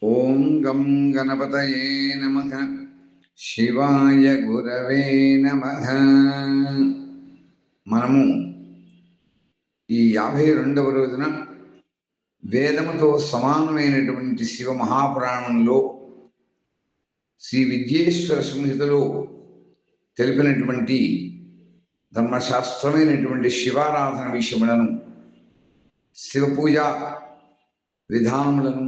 ఓం గం గణపతయే నమః. శివాయ గురవే నమః. మనము ఈ 52వ రోజున వేదముతో సమానమైనటువంటి శివ మహాపురాణంలో శ్రీ విద్యేశ్వర సంహితలో తెలిపినటువంటి ధర్మశాస్త్రమైనటువంటి శివారాధన విషయములను, శివపూజ విధానములను,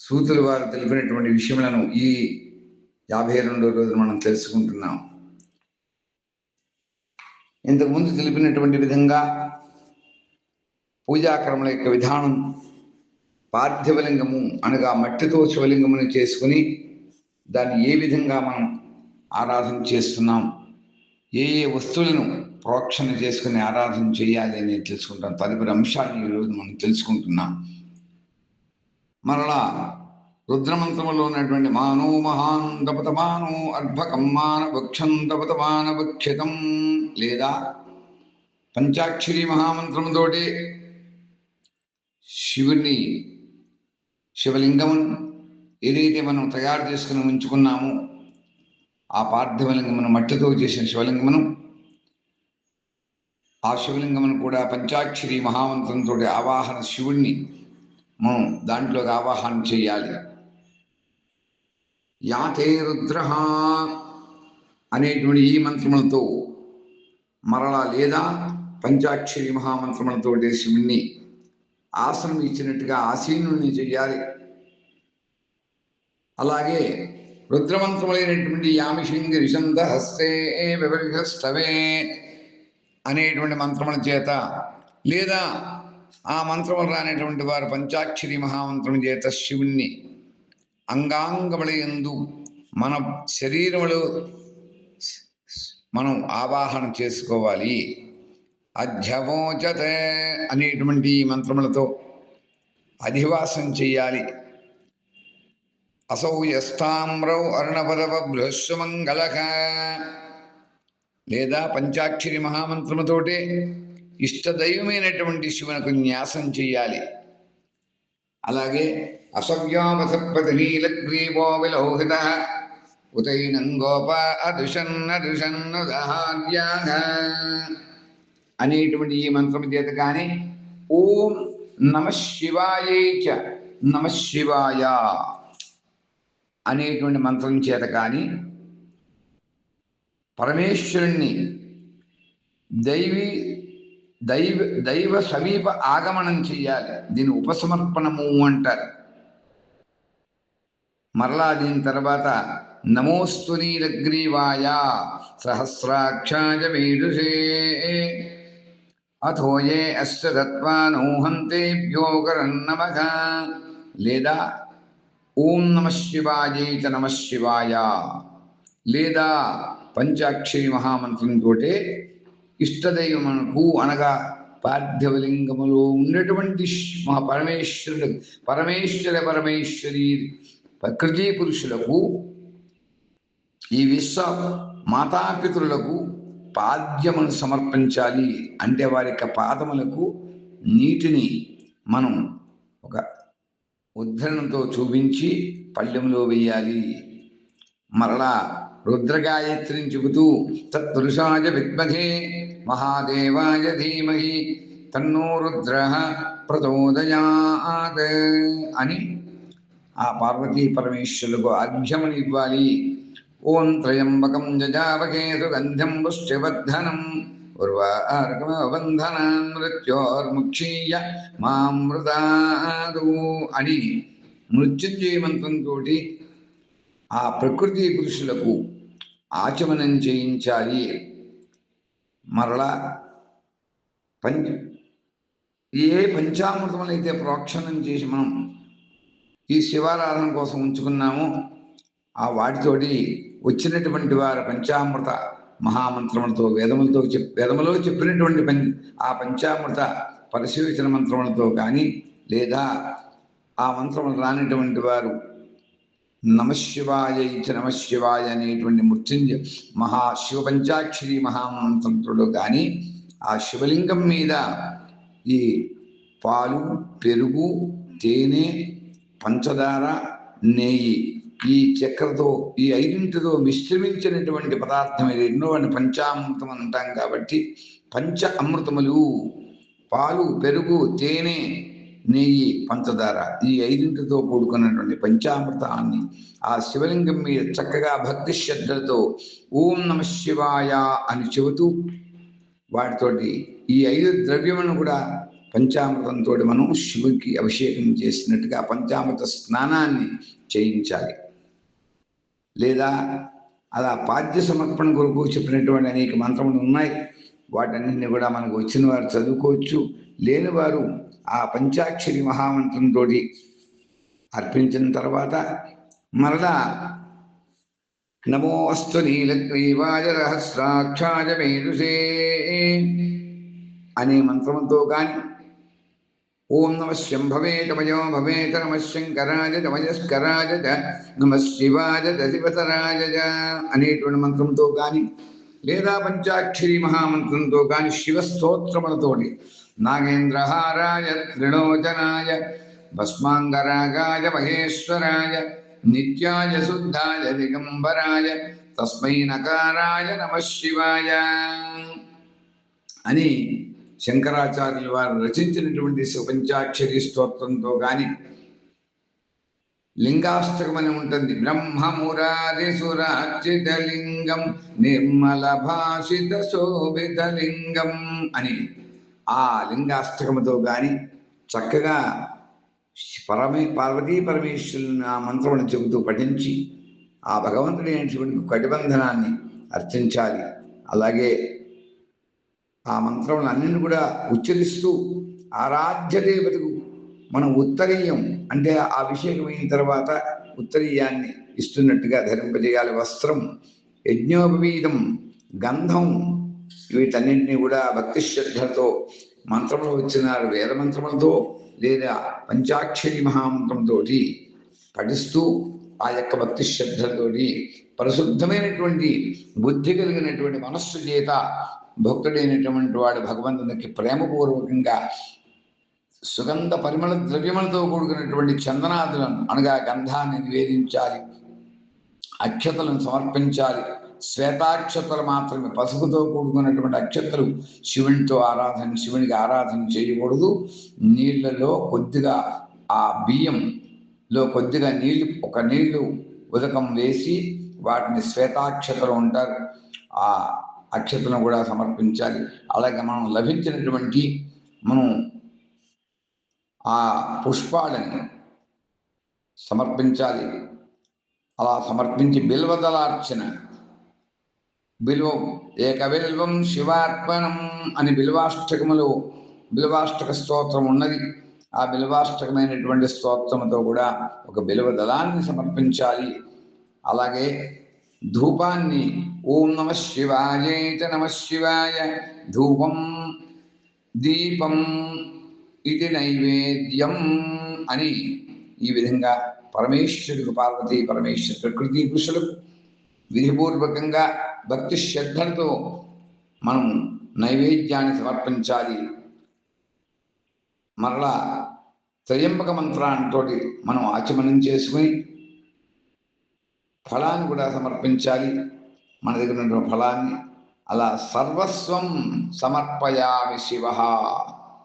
సూతుల వారు తెలిపినటువంటి విషయములను ఈ 52వ రోజున మనం తెలుసుకుంటున్నాం. ఇంతకుముందు తెలిపినటువంటి విధంగా పూజాక్రమల యొక్క విధానం, పార్థివలింగము అనగా మట్టితో శివలింగమును చేసుకుని దాన్ని ఏ విధంగా మనం ఆరాధన చేస్తున్నాం, ఏ ఏ వస్తువులను ప్రోక్షణ చేసుకుని ఆరాధన చేయాలి అని తెలుసుకుంటాం. తదుపరి అంశాన్ని ఈరోజు మనం తెలుసుకుంటున్నాం. మరలా రుద్రమంత్రములో ఉన్నటువంటి మానో మహాన్ తపతమానో అర్భకం మానవక్షం తపతమానవక్షితం లేదా పంచాక్షరి మహామంత్రముతోటి శివలింగమును ఏదైతే మనం తయారు చేసుకుని ఉంచుకున్నామో ఆ పార్థివలింగమును, మట్టితో చేసిన శివలింగమును, ఆ శివలింగమును కూడా పంచాక్షరి మహామంత్రంతో ఆవాహన, శివుణ్ణి మనం దాంట్లోకి ఆవాహన చేయాలి. యాతే రుద్ర అనేటువంటి ఈ మంత్రములతో మరలా లేదా పంచాక్షరి మహామంత్రములతో శివుణ్ణి ఆసనం ఇచ్చినట్టుగా ఆసీనుణ్ణి చెయ్యాలి. అలాగే రుద్రమంత్రములైనటువంటి యామిషింగి రిషంత హస్తే వివర్గస్తవే అనేటువంటి మంత్రముల చేత లేదా ఆ మంత్రములు రానేటువంటి వారు పంచాక్షరి మహామంత్రం చేత శివుణ్ణి అంగాంగములందు మన శరీరములో మనం ఆవాహన చేసుకోవాలి. అధ్యవోచతే అనేటువంటి మంత్రములతో అధివాసం చెయ్యాలి. అసౌ యస్థామ్రౌ అరుణపదవ బృహస్సుమంగళక లేదా పంచాక్షరి మహామంత్రముతోటే ఇష్టదైవమైనటువంటి శివునకు న్యాసం చెయ్యాలి. అలాగే అసవ్యావసపతి నీలగ్రీవో విలోహిత ఉతైనం గోప అదుషన్నదుషన్నుదార్యాః అనేటువంటి ఈ మంత్రము చేత కానీ ఓం నమ శివాయే చ నమ శివాయ అనేటువంటి మంత్రం చేత కానీ పరమేశ్వరుణ్ణి దైవ సమీప ఆగమనం చెయ్యాలి. దీని ఉపసమర్పణము అంటారు. మరలా దీని తర్వాత నమోస్తు నీలగ్రీవాయ సహస్రాక్షాయ మేధుషే అథోయే అశ్చ తత్వానోహంతేభ్యోకరన్నమః లేదా ఓం నమ శివాయే చ నమ శివాయ లేదా పంచాక్షరి మహామంత్రంతో ఇష్టదైవమునకు అనగా పార్థివలింగములో ఉన్నటువంటి పరమేశ్వరి ప్రకృతి పురుషులకు, ఈ విశ్వ మాతాపితరులకు పాద్యమును సమర్పించాలి. అంటే వారి యొక్క పాదములకు నీటిని మనం ఒక ఉద్ధరణతో చూపించి పళ్ళెంలో వేయాలి. మరలా రుద్రగాయత్రిని చెబుతూ తత్పురుషాయ విద్మహే మహాదేవాయ ధీమహి తన్నో రుద్ర ప్రచోదయాత్ అని ఆ పార్వతీ పరమేశ్వరులకు అర్ఘ్యముని ఇవ్వాలి. ఓం త్రయంబకం జజావకే సుగంధ్యం పుష్టివర్ధనం ఉర్వార్కమబంధనాన్ మృత్యోర్ముక్షీయ మామృతాదు అని మృత్యుంజయ మంత్రంతో ఆ ప్రకృతి పురుషులకు ఆచమనం చేయించాలి. మరలా ఏ పంచామృతములైతే ప్రోక్షణం చేసి మనం ఈ శివారాధన కోసం ఉంచుకున్నామో ఆ వాటితోటి వచ్చినటువంటి వారి పంచామృత మహామంత్రములతో వేదములో చెప్పినటువంటి ఆ పంచామృత పరిశీలించిన మంత్రములతో కానీ లేదా ఆ మంత్రములు రానిటువంటి వారు నమశివాయ ఇచ్చ నమశివాయ అనేటువంటి మృత్యుంజయ శివ పంచాక్షరి మహామంత్రంతో కానీ ఆ శివలింగం మీద ఈ పాలు, పెరుగు, తేనె, పంచదార, నెయ్యి, ఈ చక్కెరతో ఈ ఐదింటితో మిశ్రమించినటువంటి పదార్థం ఇది. ఎన్నో అని పంచామృతం అంటాం కాబట్టి పంచ అమృతములు పాలు, పెరుగు, తేనె, నెయ్యి, పంచదార ఈ ఐదింటితో కూడుకున్నటువంటి పంచామృతాన్ని ఆ శివలింగం మీద చక్కగా భక్తి శ్రద్ధలతో ఓం నమ శివాయ అని చెబుతూ వాటితోటి ఈ 5 ద్రవ్యములను కూడా పంచామృతంతో మనం శివుడికి అభిషేకం చేసినట్టుగా పంచామృత స్నానాన్ని చేయించాలి. లేదా అలా పాద్య సమర్పణ కొరకు చెప్పినటువంటి అనేక మంత్రములు ఉన్నాయి. వాటన్నింటినీ కూడా మనకు వచ్చిన వారు చదువుకోవచ్చు. లేని వారు ఆ పంచాక్షరి మహామంత్రంతో అర్పించిన తర్వాత మరలా నమోస్తు నీలగ్రీవాయ రహస్రాక్షాయ మేరుషే అనే మంత్రముతో కానీ ఓం నమ శంభవే తమయో భవేత నమ శంకరాయ తమయస్కరాయ నమ శివాయ దశివతరాయ అనేటువంటి మంత్రంతో కానీ లేదా పంచాక్షరి మహామంత్రంతో కానీ శివస్తోత్రములతోటి నాగేంద్రహారాయ త్రిలోచనాయ భస్మాంగరాగాయ మహేశ్వరాయ నిత్యాయ శుద్ధాయ దిగంబరాయ తస్మై నకారాయ నమ శివాయ అని శంకరాచార్యులు వారు రచించినటువంటి పంచాక్షరి స్తోత్రంతో కానీ లింగాష్టకం అని ఉంటుంది. బ్రహ్మమురారి సురార్చిత లింగం నిర్మల భాషిత శోభిత లింగం అని ఆ లింగాష్టకముతో కానీ చక్కగా పార్వతీ పరమేశ్వరుని ఆ మంత్రమును చెబుతూ పఠించి ఆ భగవంతుడి అయినటువంటి కటిబంధనాన్ని అర్చించాలి. అలాగే ఆ మంత్రములు అన్నింటినీ కూడా ఉచ్చరిస్తూ ఆరాధ్య దేవతకు మనం ఉత్తరీయం అంటే ఆ అభిషేకం అయిన తర్వాత ఉత్తరీయాన్ని ఇస్తున్నట్టుగా ధరింపజేయాలి. వస్త్రం, యజ్ఞోపవీతం, గంధం వీటన్నింటినీ కూడా భక్తి శ్రద్ధలతో మంత్రములు వచ్చిన వేద మంత్రములతో లేదా పంచాక్షరి మహామంత్రంతో పఠిస్తూ ఆ యొక్క భక్తి శ్రద్ధలతోటి పరిశుద్ధమైనటువంటి బుద్ధి కలిగినటువంటి మనస్సు చేత భక్తుడైనటువంటి వాడు భగవంతునికి ప్రేమపూర్వకంగా సుగంధ పరిమళ ద్రవ్యములతో కూడుకున్నటువంటి చందనాదులను అనగా గంధాన్ని నివేదించాలి, అక్షతలను సమర్పించాలి. శ్వేతాక్షతలు మాత్రమే, పసుపుతో కూడుకున్నటువంటి అక్షతలు శివునికి ఆరాధన చేయకూడదు. నీళ్లలో కొద్దిగా ఆ బియ్యంలో కొద్దిగా నీళ్లు ఉదకం వేసి వాటిని శ్వేతాక్షతలు ఉంటారు, ఆ అక్షతలను కూడా సమర్పించాలి. అలాగే మనం లభించినటువంటి ఆ పుష్పాలను సమర్పించాలి. అలా సమర్పించి బిల్వదలార్చన, బిల్వం ఏకబిల్వం శివార్పణం అని బిల్వాష్టక స్తోత్రం ఉన్నది. ఆ బిల్వాష్టకమైనటువంటి స్తోత్రంతో కూడా ఒక బిల్వ దళాన్ని సమర్పించాలి. అలాగే ధూపాన్ని ఓం నమ శివాయ నమ శివాయ ధూపం దీపం ఇది నైవేద్యం అని ఈ విధంగా పరమేశ్వరుడికి పార్వతీ పరమేశ్వర ప్రకృతి పురుషులకు విధిపూర్వకంగా భక్తి శ్రద్ధలతో మనం నైవేద్యాన్ని సమర్పించాలి. మరలా త్రయంబక మంత్రాంతో మనం ఆచమనం చేసుకుని ఫలాన్ని కూడా సమర్పించాలి. మన దగ్గర ఉన్న ఫలాన్ని అలా సర్వస్వం సమర్పయామి శివ,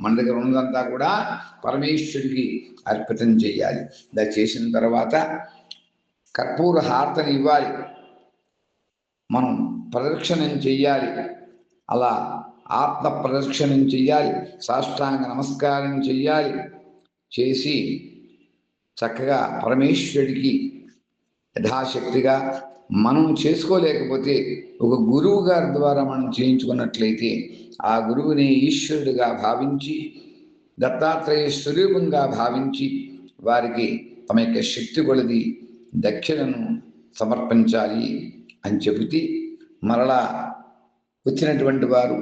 మన దగ్గర ఉన్నదంతా కూడా పరమేశ్వరుడికి అర్పితం చేయాలి. ఇలా చేసిన తర్వాత కర్పూర హారతని ఇవ్వాలి, మనం ప్రదక్షిణం చెయ్యాలి. అలా ఆత్మ ప్రదక్షిణం చెయ్యాలి, సాష్టాంగ నమస్కారం చెయ్యాలి. చేసి చక్కగా పరమేశ్వరుడికి యథాశక్తిగా మనం చేసుకోలేకపోతే ఒక గురువు గారి ద్వారా మనం చేయించుకున్నట్లయితే ఆ గురువుని ఈశ్వరుడిగా భావించి దత్తాత్రేయ స్వరూపంగా భావించి వారికి తమ యొక్క శక్తి కొలది దక్షిణను సమర్పించాలి అని చెబుతూ మరలా వచ్చినటువంటి వారు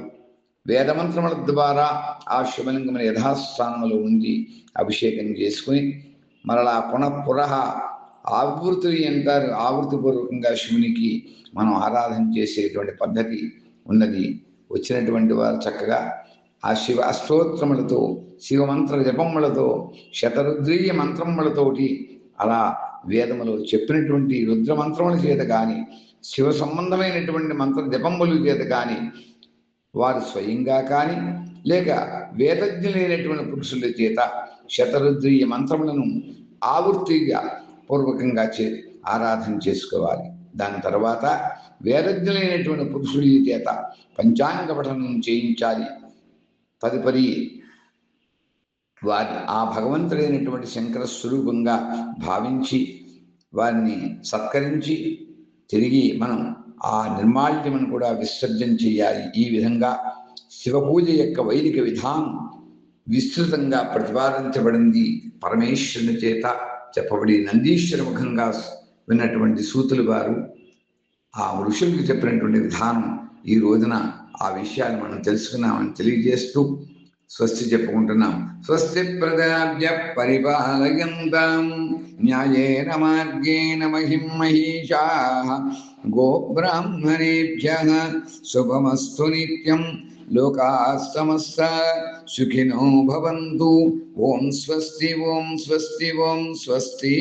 వేదమంత్రముల ద్వారా ఆ శివలింగముని యథాస్థానంలో ఉండి అభిషేకం చేసుకుని మరలా పునః ఆవృత్తి అంటారు, ఆవృత్తిపూర్వకంగా శివునికి మనం ఆరాధన చేసేటువంటి పద్ధతి ఉన్నది. వచ్చినటువంటి వారు చక్కగా ఆ శివ అష్టోత్తరములతో శివమంత్ర జపములతో శతరుద్రీయ మంత్రములతోటి అలా వేదములో చెప్పినటువంటి రుద్రమంత్రముల చేత కానీ, శివ సంబంధమైనటువంటి మంత్ర జపముల చేత కానీ, వారు స్వయంగా కానీ లేక వేదజ్ఞులైనటువంటి పురుషుల చేత శతరుద్రీయ మంత్రములను ఆవృత్తిగా పూర్వకంగా ఆరాధన చేసుకోవాలి. దాని తర్వాత వేదజ్ఞులైనటువంటి పురుషుల చేత పంచాంగ పఠనం చేయించాలి. తదుపరి వారి ఆ భగవంతుడైనటువంటి శంకర స్వరూపంగా భావించి వారిని సత్కరించి తిరిగి మనం ఆ నిర్మాల్యమును కూడా విసర్జన చేయాలి. ఈ విధంగా శివ పూజ యొక్క వైదిక విధానం విస్తృతంగా ప్రతిపాదించబడింది. పరమేశ్వరుని చేత చెప్పబడి నందీశ్వర ముఖంగా విన్నటువంటి సూతులు వారు ఆ ఋషులకు చెప్పినటువంటి విధానం ఈ రోజున ఆ విషయాలు మనం తెలుసుకున్నామని తెలియజేస్తూ స్వస్తి చెప్పుకుంటున్నాం. స్వస్తి ప్రజాభ్య పరిపాలయంతాం న్యాయేన మార్గేణ మహిం మహీషాః గోబ్రాహ్మణేభ్యః శుభమస్తు నిత్యం. లోకాః సమస్తాః సుఖినో భవంతు. ఓం స్వస్తి ఓం స్వస్తి ఓం స్వస్తి.